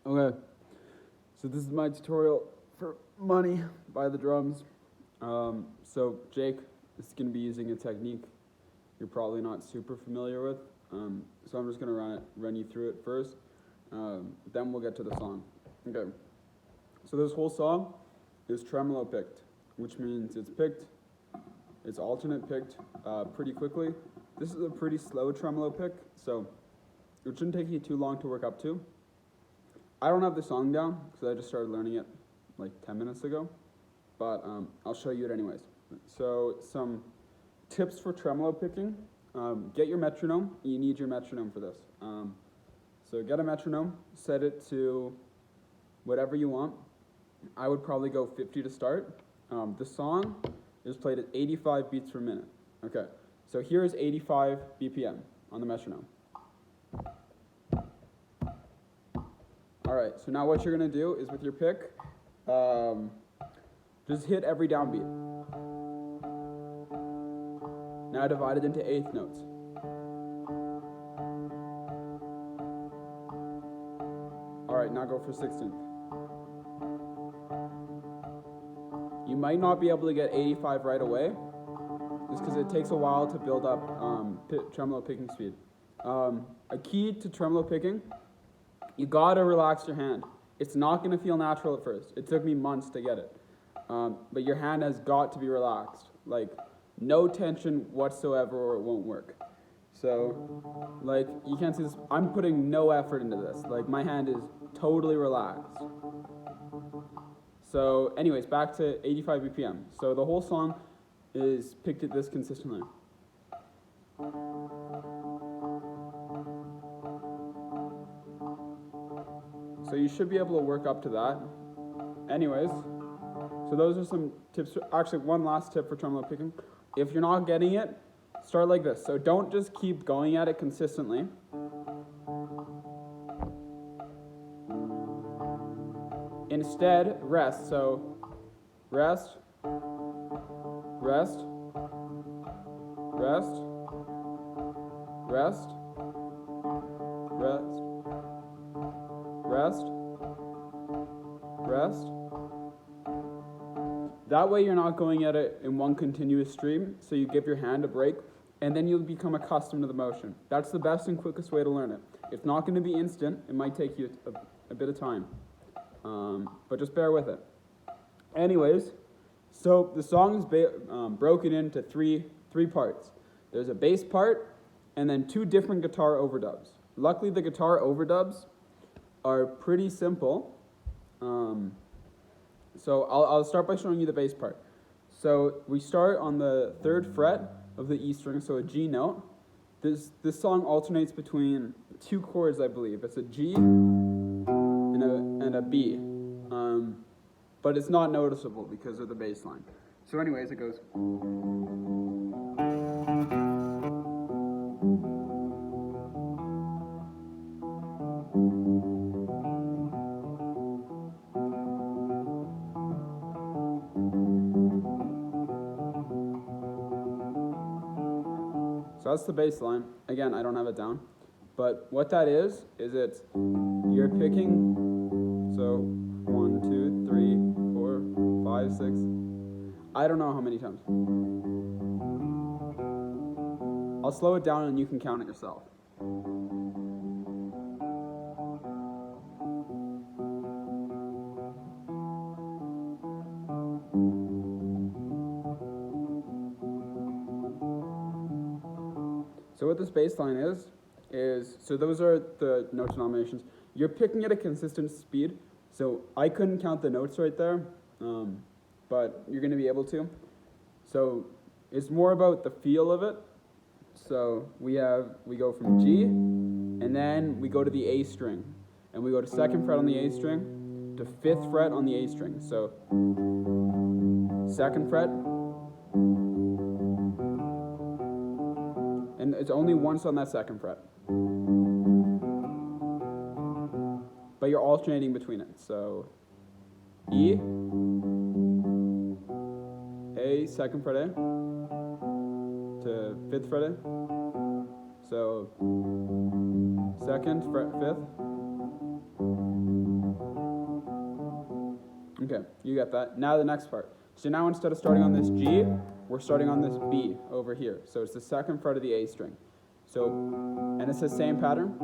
Okay, so this is my tutorial for Money by the Drums. So Jake is going to be using a technique you're probably not super familiar with. So I'm just going to run you through it first. Then we'll get to the song. Okay, so this whole song is tremolo picked, which means it's alternate picked pretty quickly. This is a pretty slow tremolo pick, so it shouldn't take you too long to work up to. I don't have the song down because I just started learning it like 10 minutes ago, but I'll show you it anyways. So some tips for tremolo picking. Get your metronome. You need your metronome for this. So get a metronome, set it to whatever you want. I would probably go 50 to start. The song is played at 85 beats per minute. Okay, so here is 85 BPM on the metronome. All right, so now what you're gonna do is with your pick, just hit every downbeat. Now divide it into eighth notes. All right, now go for 16th. You might not be able to get 85 right away, just because it takes a while to build up tremolo picking speed. A key to tremolo picking, you gotta relax your hand. It's not gonna feel natural at first. It took me months to get it. But your hand has got to be relaxed. Like, no tension whatsoever or it won't work. So, like, you can't see this. I'm putting no effort into this. Like, my hand is totally relaxed. So, anyways, back to 85 BPM. So the whole song is picked at this consistently. So you should be able to work up to that. Anyways, so those are some tips. Actually, one last tip for tremolo picking. If you're not getting it, start like this. So don't just keep going at it consistently. Instead, rest. So rest, rest, rest, rest, rest, rest, rest. That way you're not going at it in one continuous stream, so you give your hand a break, and then you'll become accustomed to the motion. That's the best and quickest way to learn it. It's not going to be instant. It might take you a bit of time, but just bear with it. Anyways, so the song is broken into three parts. There's a bass part, and then two different guitar overdubs. Luckily, the guitar overdubs are pretty simple. So I'll start by showing you the bass part. So we start on the 3rd fret of the E string, so a G note. This song alternates between two chords, I believe. It's a G and a B. But it's not noticeable because of the bass line. So anyways, it goes. So that's the bass line. Again, I don't have it down. But what that is it's, you're picking, so 1, 2, 3, 4, 5, 6. I don't know how many times. I'll slow it down and you can count it yourself. So what this bass line is so those are the note denominations. You're picking at a consistent speed, so I couldn't count the notes right there, but you're going to be able to. So it's more about the feel of it. So we go from G, and then we go to the A string, and we go to 2nd fret on the A string, to 5th fret on the A string. So 2nd fret, and it's only once on that 2nd fret. But you're alternating between it. So E, A, 2nd fret A, to 5th fret A. So 2nd fret 5th, Okay, you get that. Now the next part. So now instead of starting on this G, we're starting on this B over here. So it's the second fret of the A string. So, and it's the same pattern,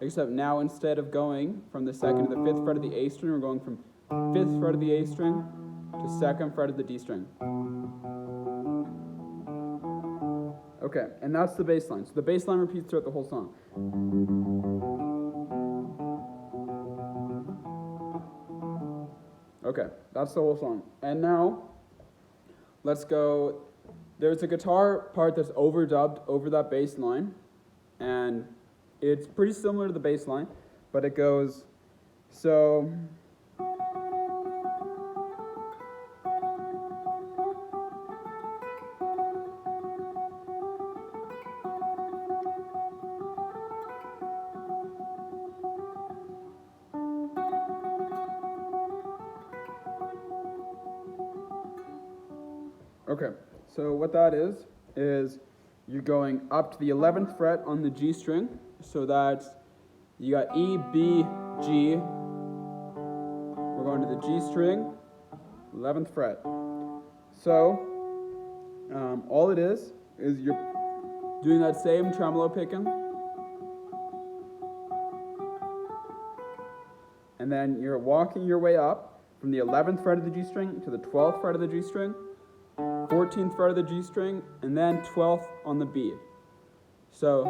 except now instead of going from the second to the fifth fret of the A string, we're going from fifth fret of the A string to second fret of the D string. Okay, and that's the bass line. So the bass line repeats throughout the whole song. Okay, that's the whole song. And now, let's go. There's a guitar part that's overdubbed over that bass line, and it's pretty similar to the bass line, but it goes, so. Okay, so what that is you're going up to the 11th fret on the G string, so that's, you got E, B, G, we're going to the G string, 11th fret. So, all it is you're doing that same tremolo picking, and then you're walking your way up from the 11th fret of the G string to the 12th fret of the G string, 14th fret of the G string, and then 12th on the B. So,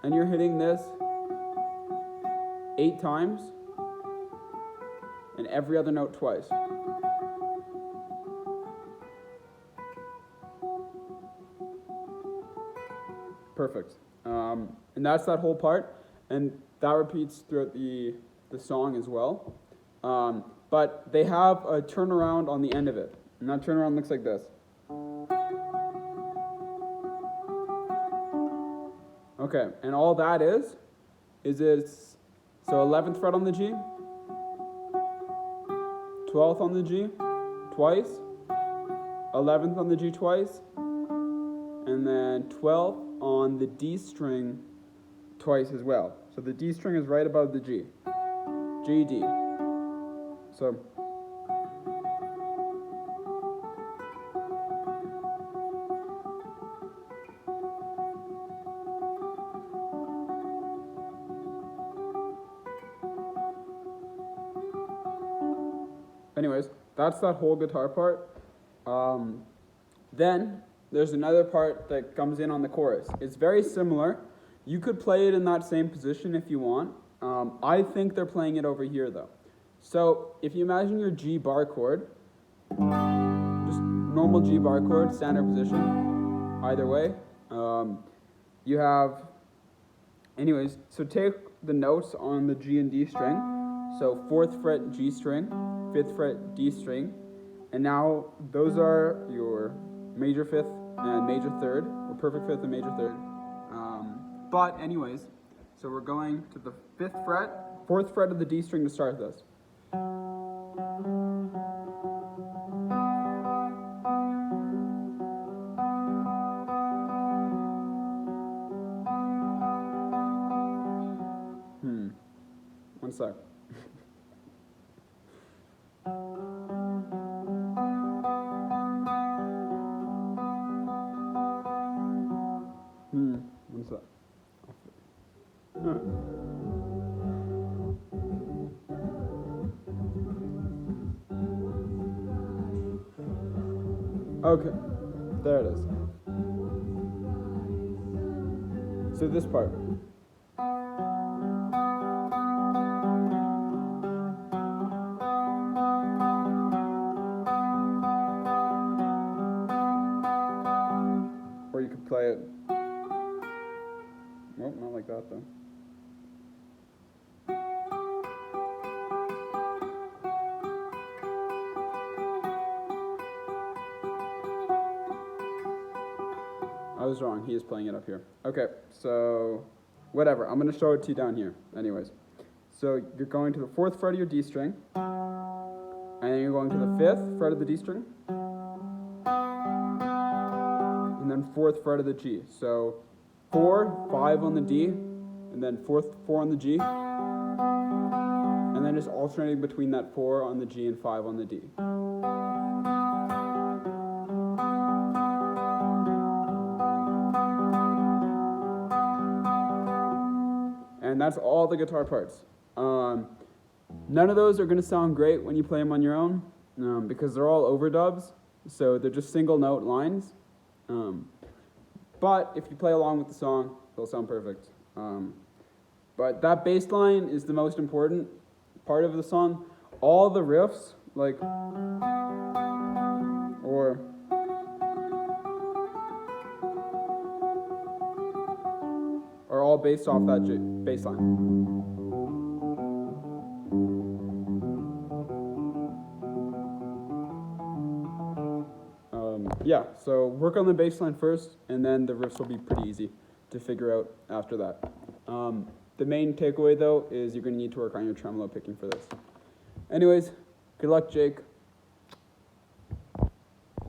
and you're hitting this 8 times, and every other note twice. Perfect. And that's that whole part, and that repeats throughout the song as well. But they have a turnaround on the end of it, and that turnaround looks like this. Okay, and all that is it's, so 11th fret on the G, 12th on the G, twice, 11th on the G twice, and then 12th on the D string twice as well. So the D string is right above the G. G, D. So, anyways, that's that whole guitar part. Then there's another part that comes in on the chorus. It's very similar. You could play it in that same position if you want. I think they're playing it over here though. So if you imagine your G bar chord, just normal G bar chord, standard position, either way. You have, anyways, so take the notes on the G and D string. So 4th fret G string, 5th fret D string, and now those are your major 5th and major 3rd, or perfect 5th and major 3rd. But anyways, so we're going to the 5th fret, 4th fret of the D string to start this. One sec. One sec. Okay, there it is. So this part. Or you could play it. Nope, not like that though. I was wrong, he is playing it up here. Okay, so whatever, I'm going to show it to you down here. Anyways, so you're going to the 4th fret of your D string, and then you're going to the 5th fret of the D string, and then 4th fret of the G. So 4, 5 on the D, and then four on the G, and then just alternating between that 4 on the G and 5 on the D. And that's all the guitar parts. None of those are going to sound great when you play them on your own because they're all overdubs, so they're just single note lines. But if you play along with the song, they'll sound perfect. But that bass line is the most important part of the song. All the riffs, like, or are all based off that bass line. Yeah, so work on the bass line first, and then the riffs will be pretty easy to figure out after that. The main takeaway, though, is you're going to need to work on your tremolo picking for this. Anyways, good luck, Jake.